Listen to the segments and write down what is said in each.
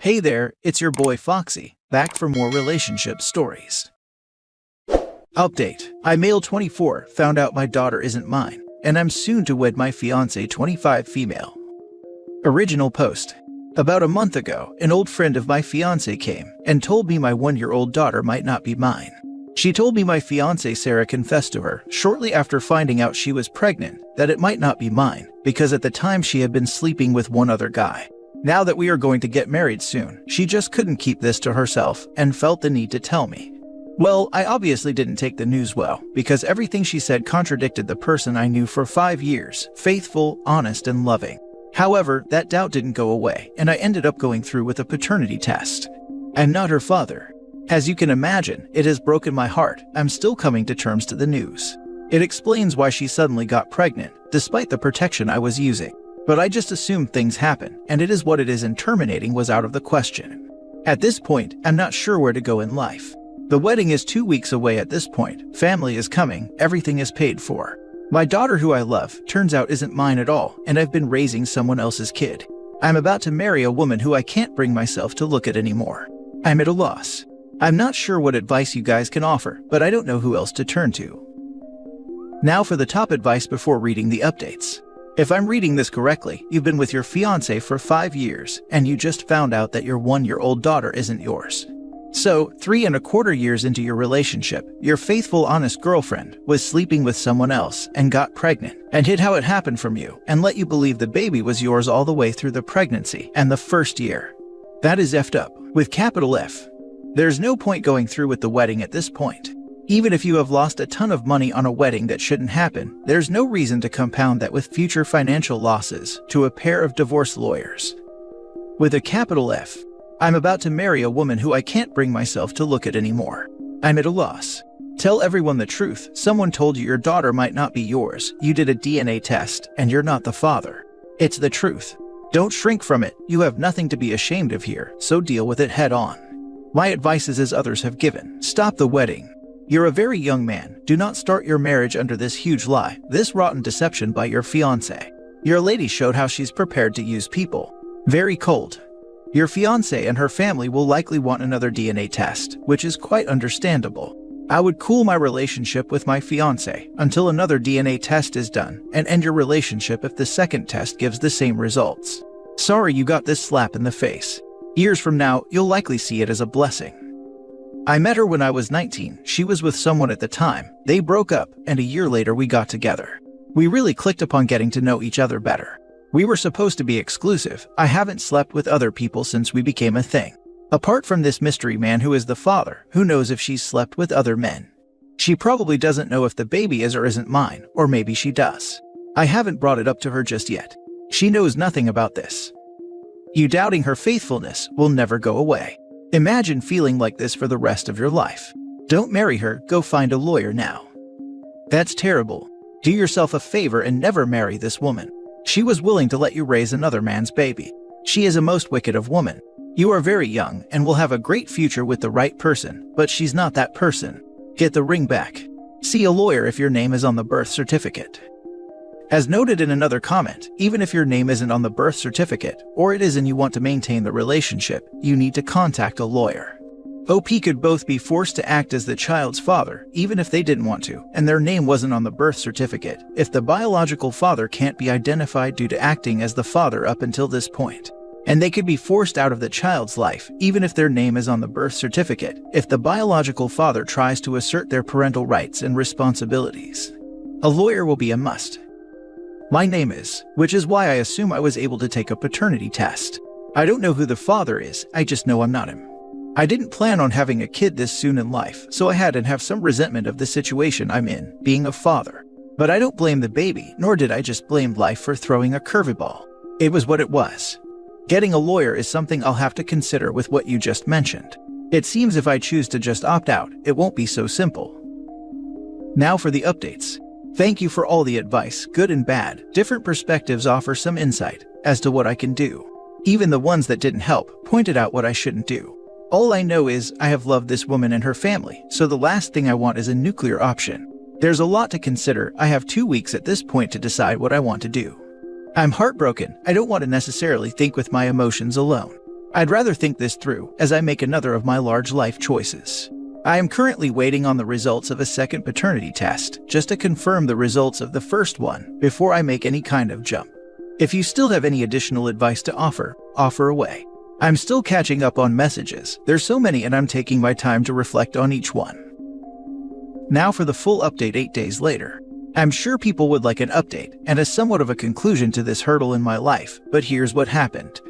Hey there, it's your boy Foxy, back for more relationship stories. Update. I, male 24, found out my daughter isn't mine, and I'm soon to wed my fiance 25, female. Original post. About a month ago, an old friend of my fiance came and told me my 1-year-old daughter might not be mine. She told me my fiance Sarah confessed to her, shortly after finding out she was pregnant, that it might not be mine, because at the time she had been sleeping with one other guy. Now that we are going to get married soon, she just couldn't keep this to herself and felt the need to tell me. Well, I obviously didn't take the news well, because everything she said contradicted the person I knew for 5 years, faithful, honest, and loving. However, that doubt didn't go away, and I ended up going through with a paternity test. I'm not her father. As you can imagine, it has broken my heart. I'm still coming to terms to the news. It explains why she suddenly got pregnant, despite the protection I was using. But I just assumed things happen, and it is what it is, and terminating was out of the question. At this point, I'm not sure where to go in life. The wedding is 2 weeks away at this point, family is coming, everything is paid for. My daughter, who I love, turns out isn't mine at all, and I've been raising someone else's kid. I'm about to marry a woman who I can't bring myself to look at anymore. I'm at a loss. I'm not sure what advice you guys can offer, but I don't know who else to turn to. Now for the top advice before reading the updates. If I'm reading this correctly, you've been with your fiancé for 5 years, and you just found out that your 1-year-old daughter isn't yours. So, 3¼ years into your relationship, your faithful, honest girlfriend was sleeping with someone else and got pregnant, and hid how it happened from you, and let you believe the baby was yours all the way through the pregnancy and the first year. That is effed up, with capital F. There's no point going through with the wedding at this point. Even if you have lost a ton of money on a wedding that shouldn't happen, there's no reason to compound that with future financial losses to a pair of divorce lawyers. With a capital F. I'm about to marry a woman who I can't bring myself to look at anymore. I'm at a loss. Tell everyone the truth. Someone told you your daughter might not be yours. You did a DNA test, and you're not the father. It's the truth. Don't shrink from it. You have nothing to be ashamed of here, so deal with it head on. My advice is as others have given. Stop the wedding. You're a very young man. Do not start your marriage under this huge lie, this rotten deception by your fiancé. Your lady showed how she's prepared to use people. Very cold. Your fiancé and her family will likely want another DNA test, which is quite understandable. I would cool my relationship with my fiancé until another DNA test is done, and end your relationship if the second test gives the same results. Sorry you got this slap in the face. Years from now, you'll likely see it as a blessing. I met her when I was 19, she was with someone at the time, they broke up, and a year later we got together. We really clicked upon getting to know each other better. We were supposed to be exclusive. I haven't slept with other people since we became a thing. Apart from this mystery man who is the father, who knows if she's slept with other men. She probably doesn't know if the baby is or isn't mine, or maybe she does. I haven't brought it up to her just yet. She knows nothing about this. You doubting her faithfulness will never go away. Imagine feeling like this for the rest of your life. Don't marry her, go find a lawyer now. That's terrible. Do yourself a favor and never marry this woman. She was willing to let you raise another man's baby. She is a most wicked of woman. You are very young and will have a great future with the right person, but she's not that person. Get the ring back. See a lawyer if your name is on the birth certificate. As noted in another comment, even if your name isn't on the birth certificate, or it is and you want to maintain the relationship, you need to contact a lawyer. OP could both be forced to act as the child's father, even if they didn't want to, and their name wasn't on the birth certificate, if the biological father can't be identified due to acting as the father up until this point. And they could be forced out of the child's life, even if their name is on the birth certificate, if the biological father tries to assert their parental rights and responsibilities. A lawyer will be a must. My name is, which is why I assume I was able to take a paternity test. I don't know who the father is, I just know I'm not him. I didn't plan on having a kid this soon in life, so I had and have some resentment of the situation I'm in, being a father. But I don't blame the baby, nor did I just blame life for throwing a curveball. It was what it was. Getting a lawyer is something I'll have to consider with what you just mentioned. It seems if I choose to just opt out, it won't be so simple. Now for the updates. Thank you for all the advice, good and bad. Different perspectives offer some insight as to what I can do. Even the ones that didn't help pointed out what I shouldn't do. All I know is I have loved this woman and her family, so the last thing I want is a nuclear option. There's a lot to consider. I have 2 weeks at this point to decide what I want to do. I'm heartbroken. I don't want to necessarily think with my emotions alone. I'd rather think this through as I make another of my large life choices. I am currently waiting on the results of a second paternity test, just to confirm the results of the first one before I make any kind of jump. If you still have any additional advice to offer away. I'm still catching up on messages. There's so many and I'm taking my time to reflect on each one. Now for the full update 8 days later. I'm sure people would like an update and a somewhat of a conclusion to this hurdle in my life, but here's what happened.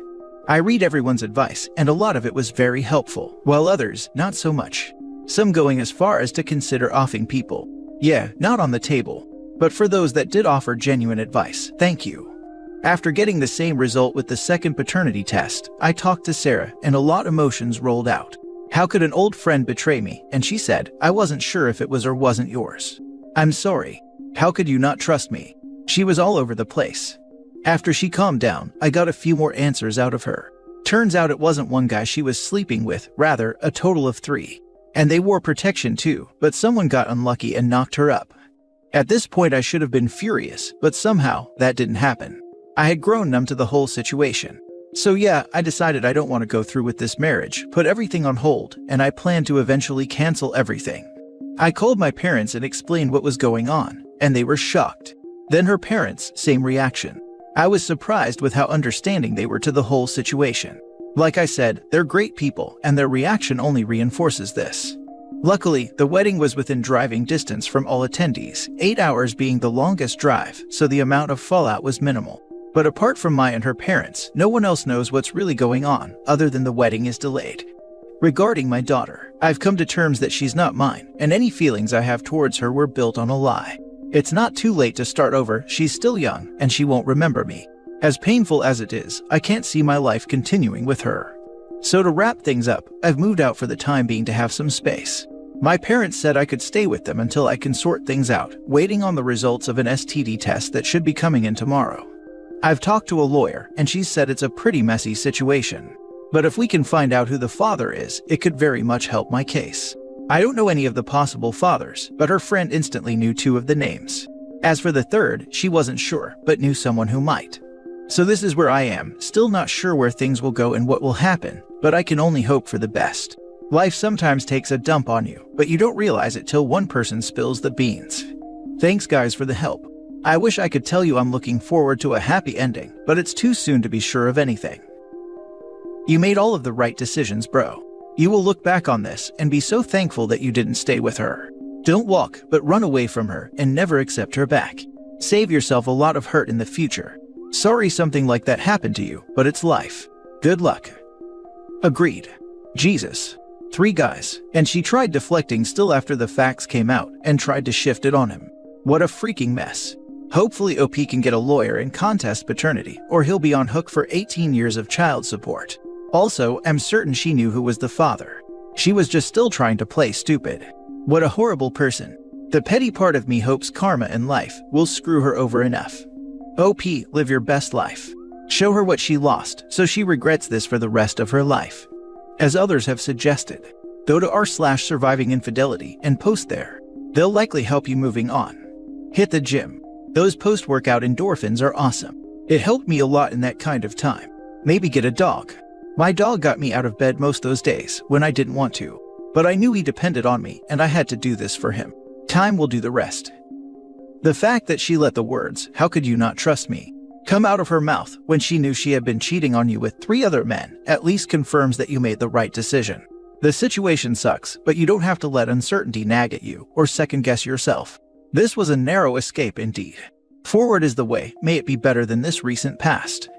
I read everyone's advice and a lot of it was very helpful, while others, not so much. Some going as far as to consider offing people. Yeah, not on the table. But for those that did offer genuine advice, thank you. After getting the same result with the second paternity test, I talked to Sarah and a lot of emotions rolled out. How could an old friend betray me? And she said, I wasn't sure if it was or wasn't yours. I'm sorry. How could you not trust me? She was all over the place. After she calmed down, I got a few more answers out of her. Turns out it wasn't one guy she was sleeping with, rather, a total of 3. And they wore protection too, but someone got unlucky and knocked her up. At this point I should have been furious, but somehow that didn't happen. I had grown numb to the whole situation. So yeah, I decided I don't want to go through with this marriage, put everything on hold, and I plan to eventually cancel everything. I called my parents and explained what was going on, and they were shocked. Then her parents, same reaction. I was surprised with how understanding they were to the whole situation. Like I said, they're great people, and their reaction only reinforces this. Luckily, the wedding was within driving distance from all attendees, 8 hours being the longest drive, so the amount of fallout was minimal. But apart from Maya and her parents, no one else knows what's really going on, other than the wedding is delayed. Regarding my daughter, I've come to terms that she's not mine, and any feelings I have towards her were built on a lie. It's not too late to start over, she's still young, and she won't remember me. As painful as it is, I can't see my life continuing with her. So to wrap things up, I've moved out for the time being to have some space. My parents said I could stay with them until I can sort things out, waiting on the results of an STD test that should be coming in tomorrow. I've talked to a lawyer, and she said it's a pretty messy situation. But if we can find out who the father is, it could very much help my case. I don't know any of the possible fathers, but her friend instantly knew 2 of the names. As for the third, she wasn't sure, but knew someone who might. So this is where I am, still not sure where things will go and what will happen, but I can only hope for the best. Life sometimes takes a dump on you, but you don't realize it till one person spills the beans. Thanks guys for the help. I wish I could tell you I'm looking forward to a happy ending, but it's too soon to be sure of anything. You made all of the right decisions, bro. You will look back on this and be so thankful that you didn't stay with her. Don't walk, but run away from her and never accept her back. Save yourself a lot of hurt in the future. Sorry something like that happened to you, but it's life. Good luck. Agreed. Jesus. 3 guys, and she tried deflecting still after the facts came out and tried to shift it on him. What a freaking mess. Hopefully OP can get a lawyer and contest paternity, or he'll be on hook for 18 years of child support. Also, I'm certain she knew who was the father. She was just still trying to play stupid. What a horrible person. The petty part of me hopes karma and life will screw her over enough. OP, live your best life. Show her what she lost, so she regrets this for the rest of her life. As others have suggested, go to r/surviving infidelity and post there. They'll likely help you moving on. Hit the gym. Those post-workout endorphins are awesome. It helped me a lot in that kind of time. Maybe get a dog. My dog got me out of bed most those days when I didn't want to. But I knew he depended on me and I had to do this for him. Time will do the rest. The fact that she let the words, "How could you not trust me?" come out of her mouth when she knew she had been cheating on you with 3 other men at least confirms that you made the right decision. The situation sucks, but you don't have to let uncertainty nag at you or second-guess yourself. This was a narrow escape indeed. Forward is the way, may it be better than this recent past.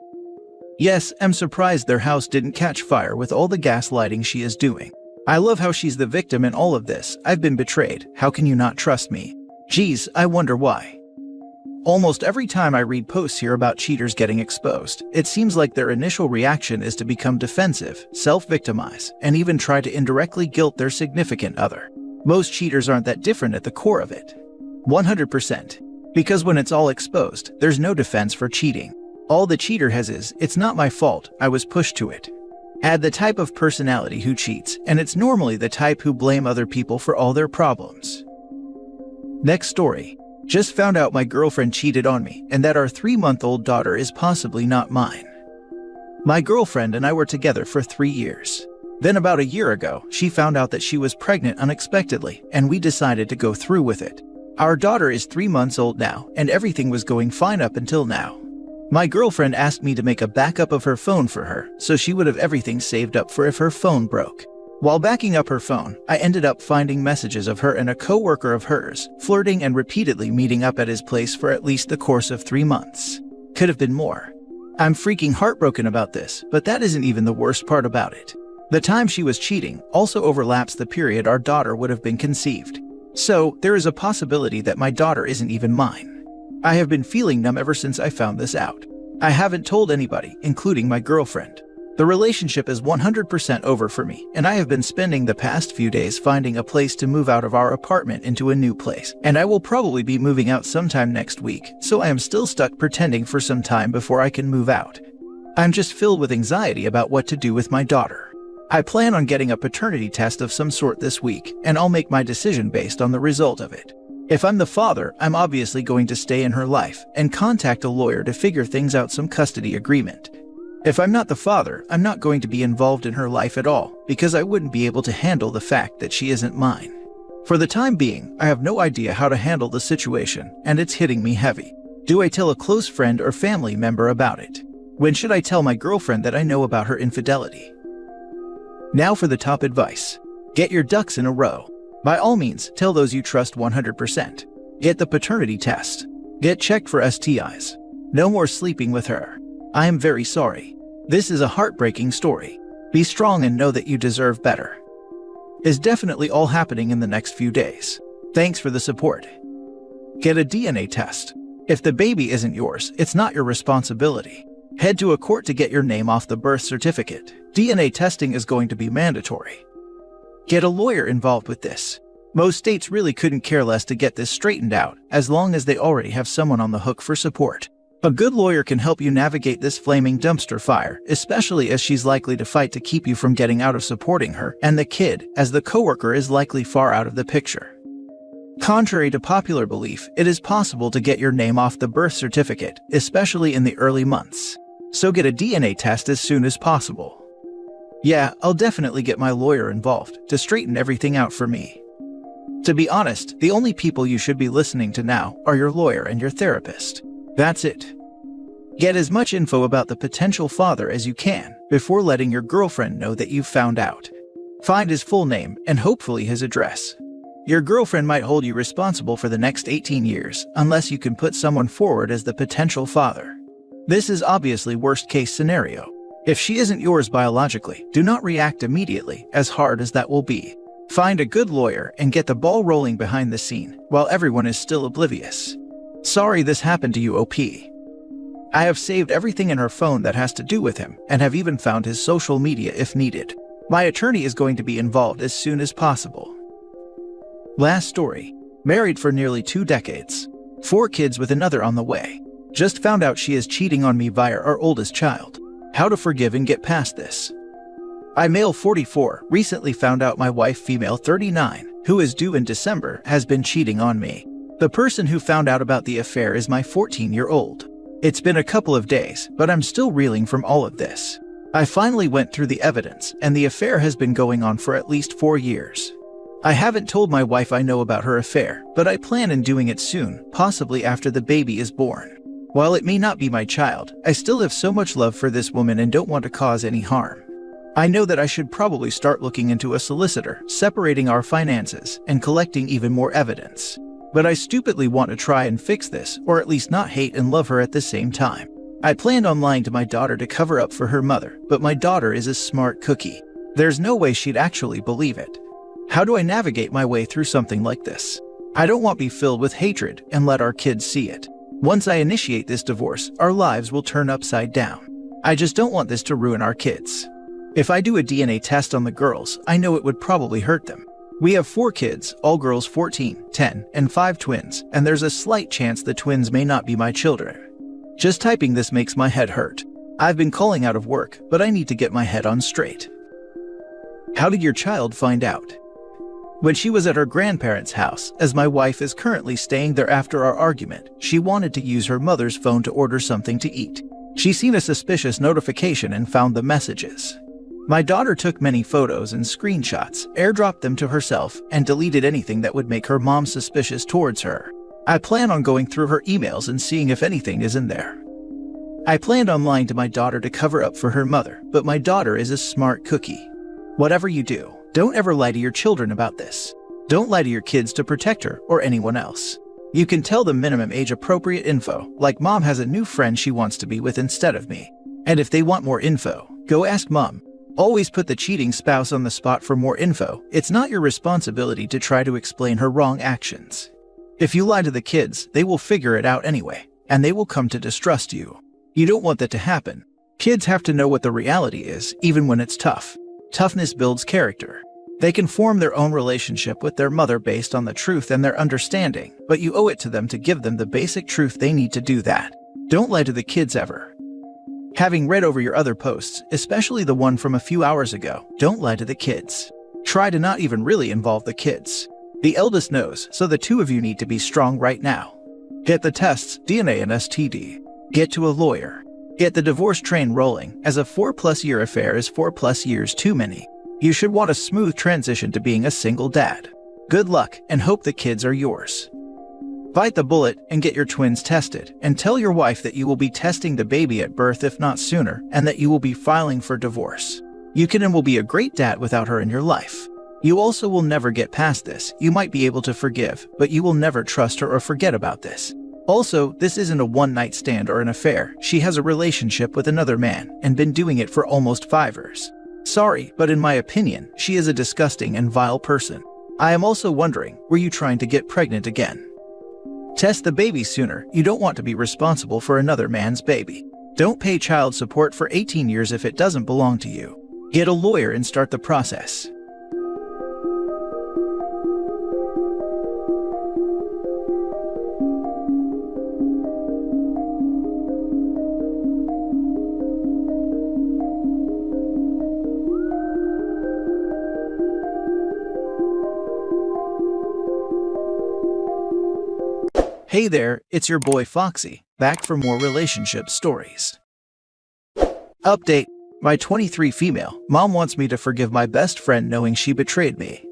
Yes, I'm surprised their house didn't catch fire with all the gaslighting she is doing. I love how she's the victim in all of this. I've been betrayed, how can you not trust me? Geez, I wonder why. Almost every time I read posts here about cheaters getting exposed, it seems like their initial reaction is to become defensive, self-victimize, and even try to indirectly guilt their significant other. Most cheaters aren't that different at the core of it. 100%. Because when it's all exposed, there's no defense for cheating. All the cheater has is, "It's not my fault, I was pushed to it." Add the type of personality who cheats, and it's normally the type who blame other people for all their problems. Next story. Just found out my girlfriend cheated on me and that our 3-month-old daughter is possibly not mine. My girlfriend and I were together for 3 years. Then about a year ago, she found out that she was pregnant unexpectedly, and we decided to go through with it. Our daughter is 3 months old now, and everything was going fine up until now. My girlfriend asked me to make a backup of her phone for her, so she would have everything saved up for if her phone broke. While backing up her phone, I ended up finding messages of her and a coworker of hers, flirting and repeatedly meeting up at his place for at least the course of 3 months. Could have been more. I'm freaking heartbroken about this, but that isn't even the worst part about it. The time she was cheating also overlaps the period our daughter would have been conceived. So, there is a possibility that my daughter isn't even mine. I have been feeling numb ever since I found this out. I haven't told anybody, including my girlfriend. The relationship is 100% over for me, and I have been spending the past few days finding a place to move out of our apartment into a new place, and I will probably be moving out sometime next week, so I am still stuck pretending for some time before I can move out. I'm just filled with anxiety about what to do with my daughter. I plan on getting a paternity test of some sort this week, and I'll make my decision based on the result of it. If I'm the father, I'm obviously going to stay in her life and contact a lawyer to figure things out, some custody agreement. If I'm not the father, I'm not going to be involved in her life at all, because I wouldn't be able to handle the fact that she isn't mine. For the time being, I have no idea how to handle the situation, and it's hitting me heavy. Do I tell a close friend or family member about it? When should I tell my girlfriend that I know about her infidelity? Now for the top advice. Get your ducks in a row. By all means, tell those you trust 100%. Get the paternity test. Get checked for STIs. No more sleeping with her. I am very sorry. This is a heartbreaking story. Be strong and know that you deserve better. Is definitely all happening in the next few days. Thanks for the support. Get a DNA test. If the baby isn't yours, it's not your responsibility. Head to a court to get your name off the birth certificate. DNA testing is going to be mandatory. Get a lawyer involved with this. Most states really couldn't care less to get this straightened out, as long as they already have someone on the hook for support. A good lawyer can help you navigate this flaming dumpster fire, especially as she's likely to fight to keep you from getting out of supporting her and the kid, as the coworker is likely far out of the picture. Contrary to popular belief, it is possible to get your name off the birth certificate, especially in the early months. So get a DNA test as soon as possible. Yeah, I'll definitely get my lawyer involved to straighten everything out for me. To be honest, the only people you should be listening to now are your lawyer and your therapist. That's it. Get as much info about the potential father as you can before letting your girlfriend know that you've found out. Find his full name and hopefully his address. Your girlfriend might hold you responsible for the next 18 years unless you can put someone forward as the potential father. This is obviously worst-case scenario. If she isn't yours biologically, do not react immediately, as hard as that will be. Find a good lawyer and get the ball rolling behind the scene while everyone is still oblivious. Sorry this happened to you, OP. I have saved everything in her phone that has to do with him and have even found his social media if needed. My attorney is going to be involved as soon as possible. Last story. Married for nearly 2 decades. 4 kids with another on the way. Just found out she is cheating on me via our oldest child. How to forgive and get past this. I, male 44, recently found out my wife, female 39, who is due in December, has been cheating on me. The person who found out about the affair is my 14-year-old. It's been a couple of days, but I'm still reeling from all of this. I finally went through the evidence, and the affair has been going on for at least 4 years. I haven't told my wife I know about her affair, but I plan on doing it soon, possibly after the baby is born. While it may not be my child, I still have so much love for this woman and don't want to cause any harm. I know that I should probably start looking into a solicitor, separating our finances, and collecting even more evidence. But I stupidly want to try and fix this, or at least not hate and love her at the same time. I planned on lying to my daughter to cover up for her mother, but my daughter is a smart cookie. There's no way she'd actually believe it. How do I navigate my way through something like this? I don't want to be filled with hatred and let our kids see it. Once I initiate this divorce, our lives will turn upside down. I just don't want this to ruin our kids. If I do a DNA test on the girls, I know it would probably hurt them. We have 4 kids, all girls 14, 10, and 5 twins, and there's a slight chance the twins may not be my children. Just typing this makes my head hurt. I've been calling out of work, but I need to get my head on straight. How did your child find out? When she was at her grandparents' house, as my wife is currently staying there after our argument, she wanted to use her mother's phone to order something to eat. She seen a suspicious notification and found the messages. My daughter took many photos and screenshots, airdropped them to herself, and deleted anything that would make her mom suspicious towards her. I plan on going through her emails and seeing if anything is in there. I planned on lying to my daughter to cover up for her mother, but my daughter is a smart cookie. Whatever you do, don't ever lie to your children about this. Don't lie to your kids to protect her or anyone else. You can tell them minimum age-appropriate info, like mom has a new friend she wants to be with instead of me. And if they want more info, go ask mom. Always put the cheating spouse on the spot for more info. It's not your responsibility to try to explain her wrong actions. If you lie to the kids, they will figure it out anyway, and they will come to distrust you. You don't want that to happen. Kids have to know what the reality is, even when it's tough. Toughness builds character. They can form their own relationship with their mother based on the truth and their understanding, but you owe it to them to give them the basic truth they need to do that. Don't lie to the kids ever. Having read over your other posts, especially the one from a few hours ago, don't lie to the kids. Try to not even really involve the kids. The eldest knows, so the two of you need to be strong right now. Get the tests, DNA and STD. Get to a lawyer. Get the divorce train rolling, as a 4+ year affair is 4+ years too many. You should want a smooth transition to being a single dad. Good luck, and hope the kids are yours. Bite the bullet and get your twins tested, and tell your wife that you will be testing the baby at birth if not sooner, and that you will be filing for divorce. You can and will be a great dad without her in your life. You also will never get past this. You might be able to forgive, but you will never trust her or forget about this. Also, this isn't a one-night stand or an affair. She has a relationship with another man, and been doing it for almost 5 years. Sorry, but in my opinion, she is a disgusting and vile person. I am also wondering, were you trying to get pregnant again? Test the baby sooner. You don't want to be responsible for another man's baby. Don't pay child support for 18 years if it doesn't belong to you. Get a lawyer and start the process. Hey there, it's your boy Foxy, back for more relationship stories. Update: my 23 female mom wants me to forgive my best friend knowing she betrayed me.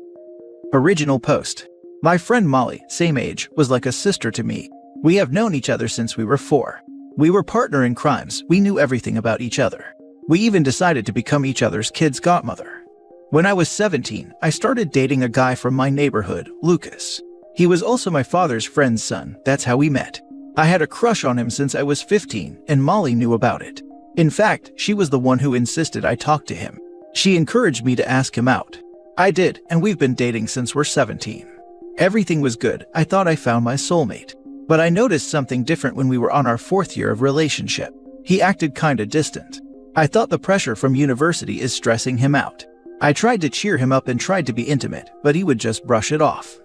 Original post: my friend Molly, same age, was like a sister to me. We have known each other since we were 4. We were partner in crimes, we knew everything about each other. We even decided to become each other's kid's godmother. When I was 17, I started dating a guy from my neighborhood, Lucas. He was also my father's friend's son. That's how we met. I had a crush on him since I was 15, and Molly knew about it. In fact, she was the one who insisted I talk to him. She encouraged me to ask him out. I did, and we've been dating since we're 17. Everything was good. I thought I found my soulmate. But I noticed something different when we were on our 4th year of relationship. He acted kinda distant. I thought the pressure from university is stressing him out. I tried to cheer him up and tried to be intimate, but he would just brush it off.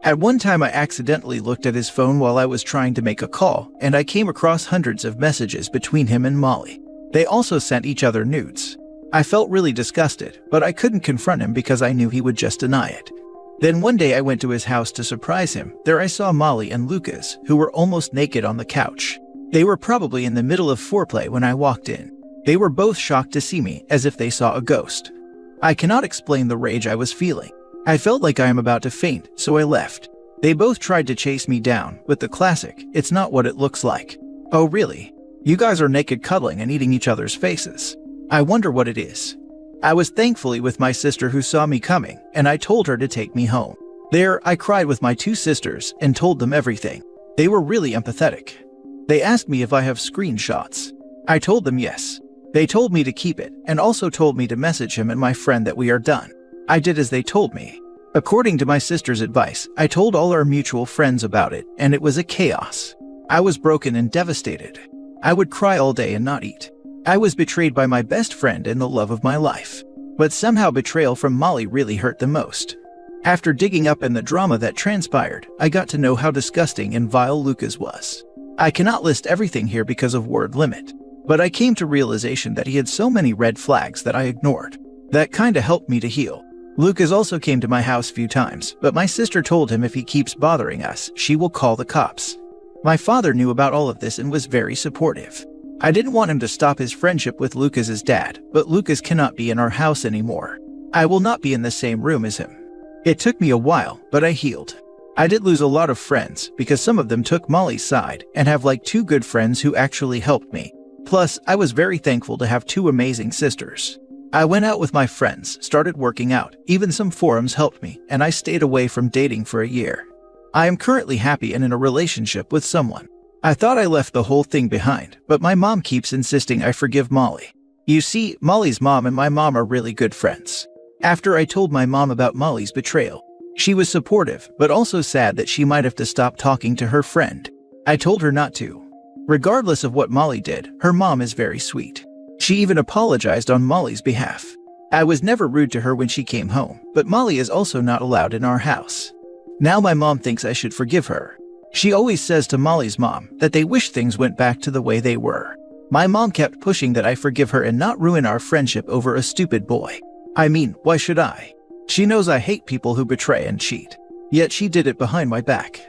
At one time I accidentally looked at his phone while I was trying to make a call, and I came across hundreds of messages between him and Molly. They also sent each other nudes. I felt really disgusted, but I couldn't confront him because I knew he would just deny it. Then one day I went to his house to surprise him. There I saw Molly and Lucas, who were almost naked on the couch. They were probably in the middle of foreplay when I walked in. They were both shocked to see me, as if they saw a ghost. I cannot explain the rage I was feeling. I felt like I am about to faint, so I left. They both tried to chase me down, with the classic, "It's not what it looks like." Oh really? You guys are naked cuddling and eating each other's faces. I wonder what it is. I was thankfully with my sister who saw me coming, and I told her to take me home. There, I cried with my 2 sisters and told them everything. They were really empathetic. They asked me if I have screenshots. I told them yes. They told me to keep it, and also told me to message him and my friend that we are done. I did as they told me. According to my sister's advice, I told all our mutual friends about it, and it was a chaos. I was broken and devastated. I would cry all day and not eat. I was betrayed by my best friend and the love of my life. But somehow betrayal from Molly really hurt the most. After digging up in the drama that transpired, I got to know how disgusting and vile Lucas was. I cannot list everything here because of word limit, but I came to realization that he had so many red flags that I ignored. That kinda helped me to heal. Lucas also came to my house few times, but my sister told him if he keeps bothering us, she will call the cops. My father knew about all of this and was very supportive. I didn't want him to stop his friendship with Lucas's dad, but Lucas cannot be in our house anymore. I will not be in the same room as him. It took me a while, but I healed. I did lose a lot of friends because some of them took Molly's side and have like 2 good friends who actually helped me. Plus, I was very thankful to have 2 amazing sisters. I went out with my friends, started working out, even some forums helped me, and I stayed away from dating for a year. I am currently happy and in a relationship with someone. I thought I left the whole thing behind, but my mom keeps insisting I forgive Molly. You see, Molly's mom and my mom are really good friends. After I told my mom about Molly's betrayal, she was supportive, but also sad that she might have to stop talking to her friend. I told her not to. Regardless of what Molly did, her mom is very sweet. She even apologized on Molly's behalf. I was never rude to her when she came home, but Molly is also not allowed in our house. Now my mom thinks I should forgive her. She always says to Molly's mom that they wish things went back to the way they were. My mom kept pushing that I forgive her and not ruin our friendship over a stupid boy. I mean, why should I? She knows I hate people who betray and cheat. Yet she did it behind my back.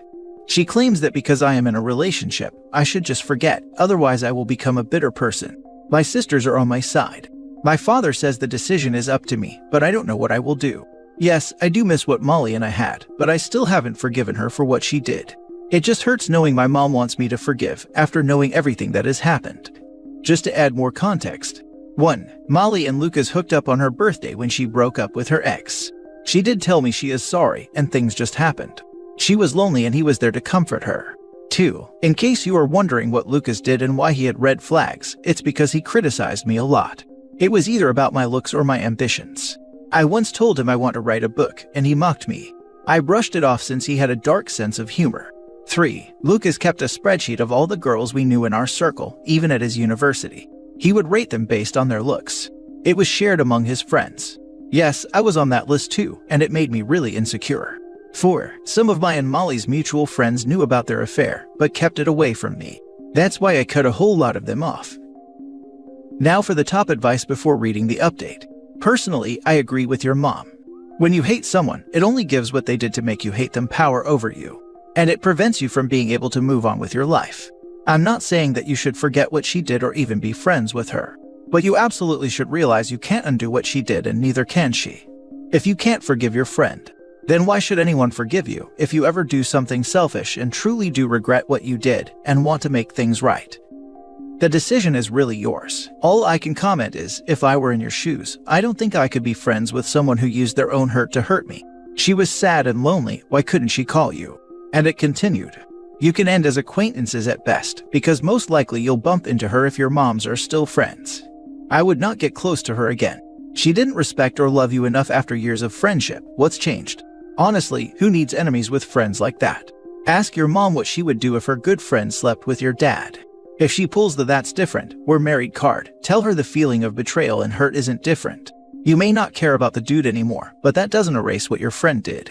She claims that because I am in a relationship, I should just forget, otherwise I will become a bitter person. My sisters are on my side. My father says the decision is up to me, but I don't know what I will do. Yes, I do miss what Molly and I had, but I still haven't forgiven her for what she did. It just hurts knowing my mom wants me to forgive after knowing everything that has happened. Just to add more context. 1. Molly and Lucas hooked up on her birthday when she broke up with her ex. She did tell me she is sorry and things just happened. She was lonely and he was there to comfort her. 2. In case you are wondering what Lucas did and why he had red flags, it's because he criticized me a lot. It was either about my looks or my ambitions. I once told him I want to write a book, and he mocked me. I brushed it off since he had a dark sense of humor. 3. Lucas kept a spreadsheet of all the girls we knew in our circle, even at his university. He would rate them based on their looks. It was shared among his friends. Yes, I was on that list too, and it made me really insecure. 4. Some of my and Molly's mutual friends knew about their affair, but kept it away from me. That's why I cut a whole lot of them off. Now for the top advice before reading the update. Personally, I agree with your mom. When you hate someone, it only gives what they did to make you hate them power over you. And it prevents you from being able to move on with your life. I'm not saying that you should forget what she did or even be friends with her. But you absolutely should realize you can't undo what she did and neither can she. If you can't forgive your friend, then why should anyone forgive you if you ever do something selfish and truly do regret what you did and want to make things right? The decision is really yours. All I can comment is, if I were in your shoes, I don't think I could be friends with someone who used their own hurt to hurt me. She was sad and lonely, why couldn't she call you? And it continued. You can end as acquaintances at best, because most likely you'll bump into her if your moms are still friends. I would not get close to her again. She didn't respect or love you enough after years of friendship. What's changed? Honestly, who needs enemies with friends like that? Ask your mom what she would do if her good friend slept with your dad. If she pulls the "that's different, we're married" card, tell her the feeling of betrayal and hurt isn't different. You may not care about the dude anymore, but that doesn't erase what your friend did.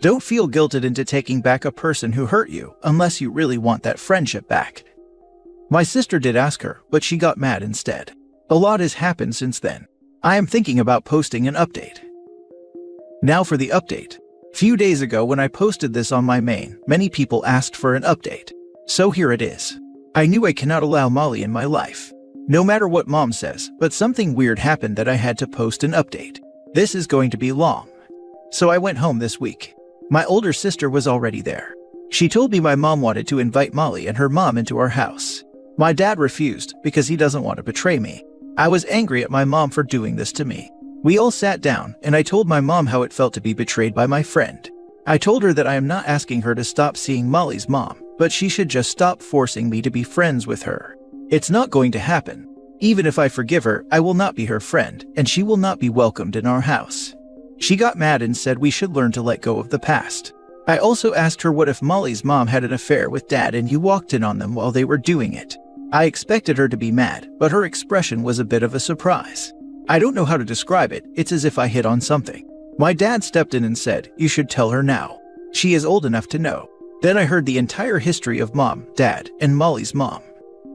Don't feel guilted into taking back a person who hurt you unless you really want that friendship back. My sister did ask her, but she got mad instead. A lot has happened since then. I am thinking about posting an update. Now for the update. Few days ago when I posted this on my main, many people asked for an update. So here it is. I knew I cannot allow Molly in my life. No matter what mom says, but something weird happened that I had to post an update. This is going to be long. So I went home this week. My older sister was already there. She told me my mom wanted to invite Molly and her mom into our house. My dad refused because he doesn't want to betray me. I was angry at my mom for doing this to me. We all sat down, and I told my mom how it felt to be betrayed by my friend. I told her that I am not asking her to stop seeing Molly's mom, but she should just stop forcing me to be friends with her. It's not going to happen. Even if I forgive her, I will not be her friend, and she will not be welcomed in our house. She got mad and said we should learn to let go of the past. I also asked her what if Molly's mom had an affair with dad and you walked in on them while they were doing it. I expected her to be mad, but her expression was a bit of a surprise. I don't know how to describe it, it's as if I hit on something. My dad stepped in and said, "You should tell her now. She is old enough to know." Then I heard the entire history of mom, dad, and Molly's mom.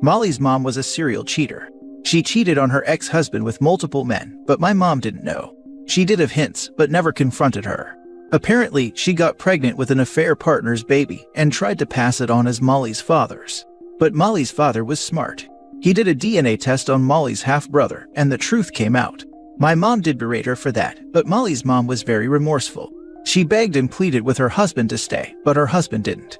Molly's mom was a serial cheater. She cheated on her ex-husband with multiple men, but my mom didn't know. She did have hints, but never confronted her. Apparently, she got pregnant with an affair partner's baby and tried to pass it on as Molly's father's. But Molly's father was smart. He did a DNA test on Molly's half-brother, and the truth came out. My mom did berate her for that, but Molly's mom was very remorseful. She begged and pleaded with her husband to stay, but her husband didn't.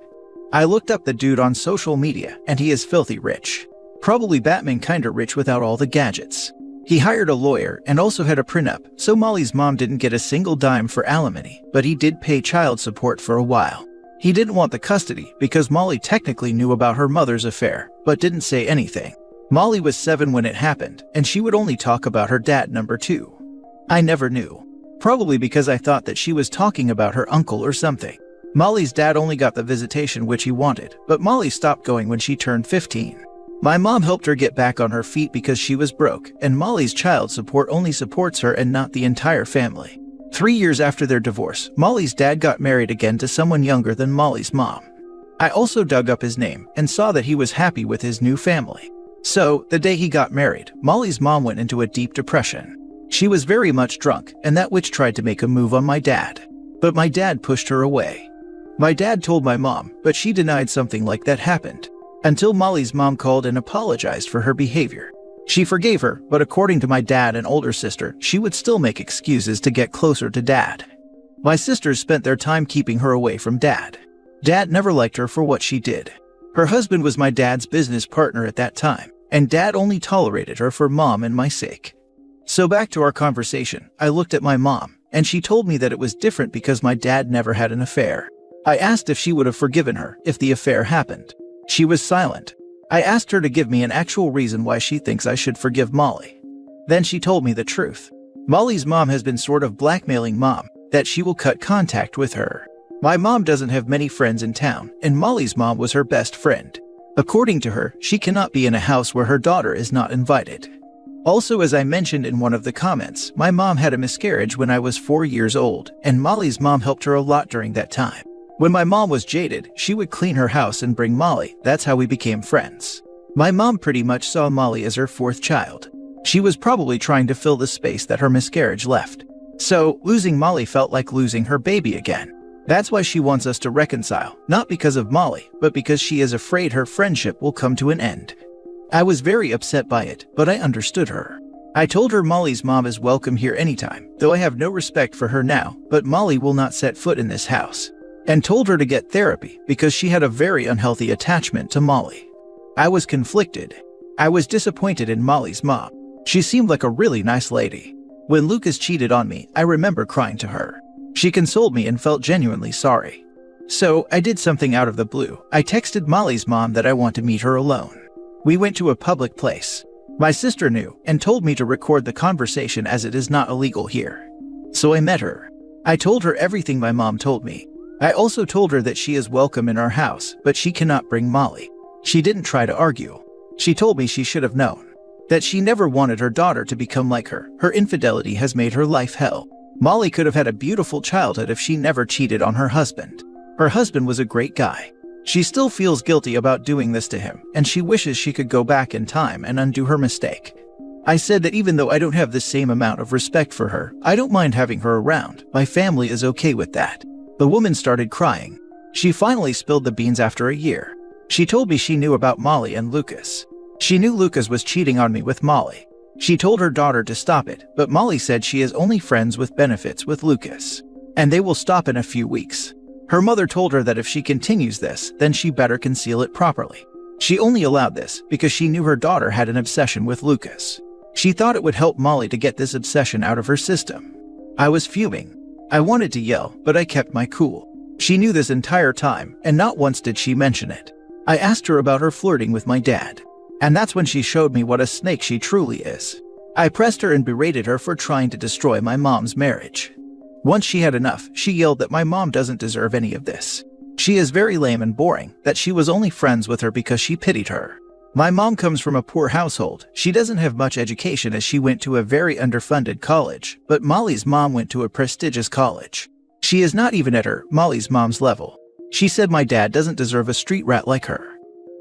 I looked up the dude on social media, and he is filthy rich. Probably Batman kinda rich without all the gadgets. He hired a lawyer and also had a prenup, so Molly's mom didn't get a single dime for alimony, but he did pay child support for a while. He didn't want the custody because Molly technically knew about her mother's affair, but didn't say anything. Molly was 7 when it happened, and she would only talk about her dad number 2. I never knew. Probably because I thought that she was talking about her uncle or something. Molly's dad only got the visitation which he wanted, but Molly stopped going when she turned 15. My mom helped her get back on her feet because she was broke, and Molly's child support only supports her and not the entire family. 3 years after their divorce, Molly's dad got married again to someone younger than Molly's mom. I also dug up his name and saw that he was happy with his new family. So, the day he got married, Molly's mom went into a deep depression. She was very much drunk, and that witch tried to make a move on my dad. But my dad pushed her away. My dad told my mom, but she denied something like that happened. Until Molly's mom called and apologized for her behavior. She forgave her, but according to my dad and older sister, she would still make excuses to get closer to dad. My sisters spent their time keeping her away from dad. Dad never liked her for what she did. Her husband was my dad's business partner at that time, and dad only tolerated her for mom and my sake. So back to our conversation, I looked at my mom, and she told me that it was different because my dad never had an affair. I asked if she would have forgiven her if the affair happened. She was silent. I asked her to give me an actual reason why she thinks I should forgive Molly. Then she told me the truth. Molly's mom has been sort of blackmailing mom, that she will cut contact with her. My mom doesn't have many friends in town, and Molly's mom was her best friend. According to her, she cannot be in a house where her daughter is not invited. Also, as I mentioned in one of the comments, my mom had a miscarriage when I was 4 years old, and Molly's mom helped her a lot during that time. When my mom was jaded, she would clean her house and bring Molly. That's how we became friends. My mom pretty much saw Molly as her 4th child. She was probably trying to fill the space that her miscarriage left. So, losing Molly felt like losing her baby again. That's why she wants us to reconcile, not because of Molly, but because she is afraid her friendship will come to an end. I was very upset by it, but I understood her. I told her Molly's mom is welcome here anytime, though I have no respect for her now, but Molly will not set foot in this house. And told her to get therapy because she had a very unhealthy attachment to Molly. I was conflicted. I was disappointed in Molly's mom. She seemed like a really nice lady. When Lucas cheated on me, I remember crying to her. She consoled me and felt genuinely sorry. So, I did something out of the blue. I texted Molly's mom that I want to meet her alone. We went to a public place. My sister knew and told me to record the conversation as it is not illegal here. So I met her. I told her everything my mom told me. I also told her that she is welcome in our house, but she cannot bring Molly. She didn't try to argue. She told me she should have known. That she never wanted her daughter to become like her. Her infidelity has made her life hell. Molly could have had a beautiful childhood if she never cheated on her husband. Her husband was a great guy. She still feels guilty about doing this to him, and she wishes she could go back in time and undo her mistake. I said that even though I don't have the same amount of respect for her, I don't mind having her around. My family is okay with that. The woman started crying. She finally spilled the beans after a year. She told me she knew about Molly and Lucas. She knew Lucas was cheating on me with Molly. She told her daughter to stop it, but Molly said she is only friends with benefits with Lucas. And they will stop in a few weeks. Her mother told her that if she continues this, then she better conceal it properly. She only allowed this because she knew her daughter had an obsession with Lucas. She thought it would help Molly to get this obsession out of her system. I was fuming. I wanted to yell, but I kept my cool. She knew this entire time, and not once did she mention it. I asked her about her flirting with my dad. And that's when she showed me what a snake she truly is. I pressed her and berated her for trying to destroy my mom's marriage. Once she had enough, she yelled that my mom doesn't deserve any of this. She is very lame and boring, that she was only friends with her because she pitied her. My mom comes from a poor household. She doesn't have much education as she went to a very underfunded college, but Molly's mom went to a prestigious college. She is not even at Molly's mom's level. She said my dad doesn't deserve a street rat like her.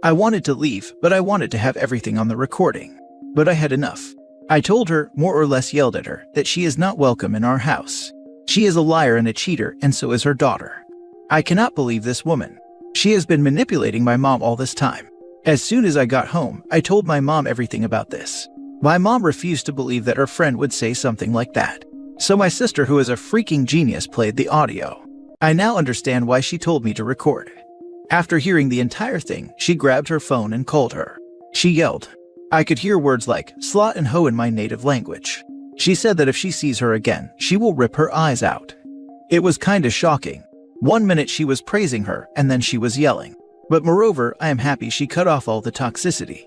I wanted to leave, but I wanted to have everything on the recording. But I had enough. I told her, more or less yelled at her, that she is not welcome in our house. She is a liar and a cheater, and so is her daughter. I cannot believe this woman. She has been manipulating my mom all this time. As soon as I got home, I told my mom everything about this. My mom refused to believe that her friend would say something like that. So my sister, who is a freaking genius, played the audio. I now understand why she told me to record. After hearing the entire thing, she grabbed her phone and called her. She yelled. I could hear words like "slut" and "hoe" in my native language. She said that if she sees her again, she will rip her eyes out. It was kinda shocking. 1 minute she was praising her, and then she was yelling. But moreover, I am happy she cut off all the toxicity.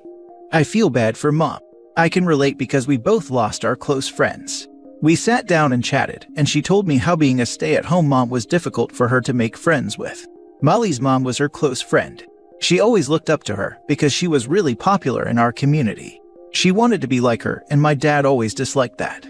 I feel bad for Mom. I can relate because we both lost our close friends. We sat down and chatted, and she told me how being a stay-at-home mom was difficult for her to make friends with. Molly's mom was her close friend. She always looked up to her because she was really popular in our community. She wanted to be like her, and my dad always disliked that.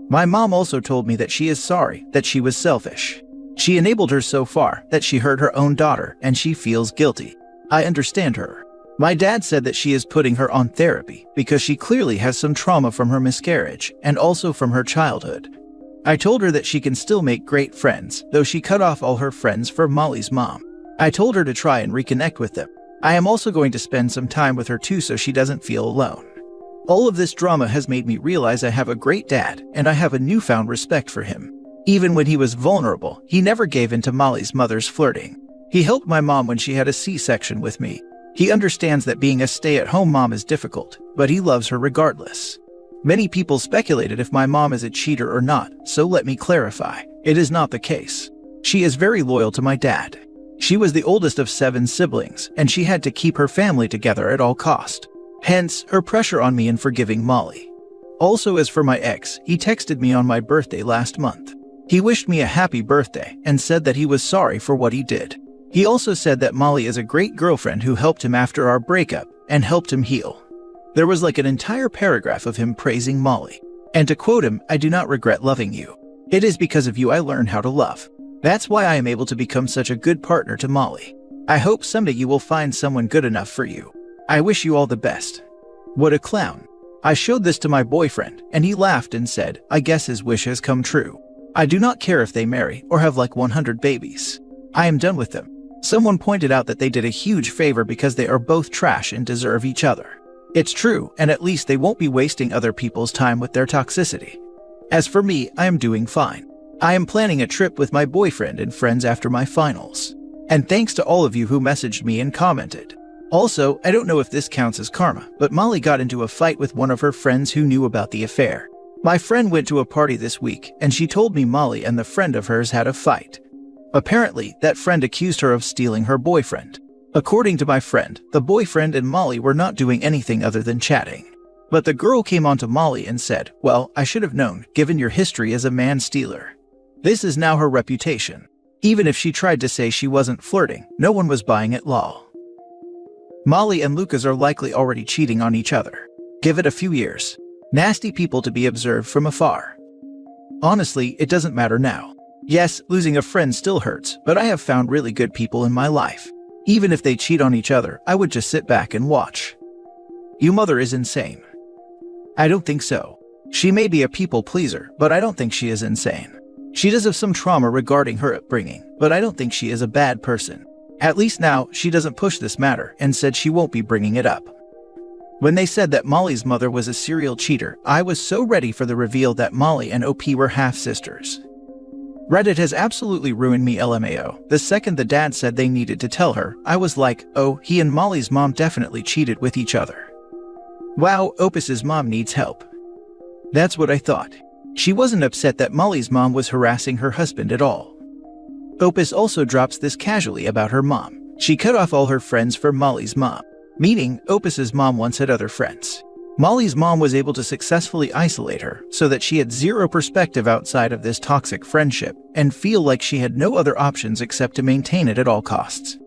My mom also told me that she is sorry that she was selfish. She enabled her so far that she hurt her own daughter, and she feels guilty. I understand her. My dad said that she is putting her on therapy because she clearly has some trauma from her miscarriage and also from her childhood. I told her that she can still make great friends, though she cut off all her friends for Molly's mom. I told her to try and reconnect with them. I am also going to spend some time with her too so she doesn't feel alone. All of this drama has made me realize I have a great dad, and I have a newfound respect for him. Even when he was vulnerable, he never gave in to Molly's mother's flirting. He helped my mom when she had a C-section with me. He understands that being a stay-at-home mom is difficult, but he loves her regardless. Many people speculated if my mom is a cheater or not, so let me clarify. It is not the case. She is very loyal to my dad. She was the oldest of 7 siblings, and she had to keep her family together at all cost. Hence, her pressure on me in forgiving Molly. Also, as for my ex, he texted me on my birthday last month. He wished me a happy birthday and said that he was sorry for what he did. He also said that Molly is a great girlfriend who helped him after our breakup and helped him heal. There was like an entire paragraph of him praising Molly. And to quote him, I do not regret loving you. It is because of you I learned how to love. That's why I am able to become such a good partner to Molly. I hope someday you will find someone good enough for you. I wish you all the best. What a clown. I showed this to my boyfriend, and he laughed and said, I guess his wish has come true. I do not care if they marry or have like 100 babies. I am done with them. Someone pointed out that they did a huge favor because they are both trash and deserve each other. It's true, and at least they won't be wasting other people's time with their toxicity. As for me, I am doing fine. I am planning a trip with my boyfriend and friends after my finals. And thanks to all of you who messaged me and commented. Also, I don't know if this counts as karma, but Molly got into a fight with one of her friends who knew about the affair. My friend went to a party this week, and she told me Molly and the friend of hers had a fight. Apparently, that friend accused her of stealing her boyfriend. According to my friend, the boyfriend and Molly were not doing anything other than chatting. But the girl came on to Molly and said, well, I should have known, given your history as a man-stealer. This is now her reputation. Even if she tried to say she wasn't flirting, no one was buying it lol. Molly and Lucas are likely already cheating on each other. Give it a few years. Nasty people to be observed from afar. Honestly, it doesn't matter now. Yes, losing a friend still hurts, but I have found really good people in my life. Even if they cheat on each other, I would just sit back and watch. Your mother is insane. I don't think so. She may be a people pleaser, but I don't think she is insane. She does have some trauma regarding her upbringing, but I don't think she is a bad person. At least now, she doesn't push this matter and said she won't be bringing it up. When they said that Molly's mother was a serial cheater, I was so ready for the reveal that Molly and OP were half-sisters. Reddit has absolutely ruined me LMAO. The second the dad said they needed to tell her, I was like, oh, he and Molly's mom definitely cheated with each other. Wow, Opus's mom needs help. That's what I thought. She wasn't upset that Molly's mom was harassing her husband at all. Opus also drops this casually about her mom. She cut off all her friends for Molly's mom. Meaning, Opus's mom once had other friends. Molly's mom was able to successfully isolate her so that she had zero perspective outside of this toxic friendship and feel like she had no other options except to maintain it at all costs.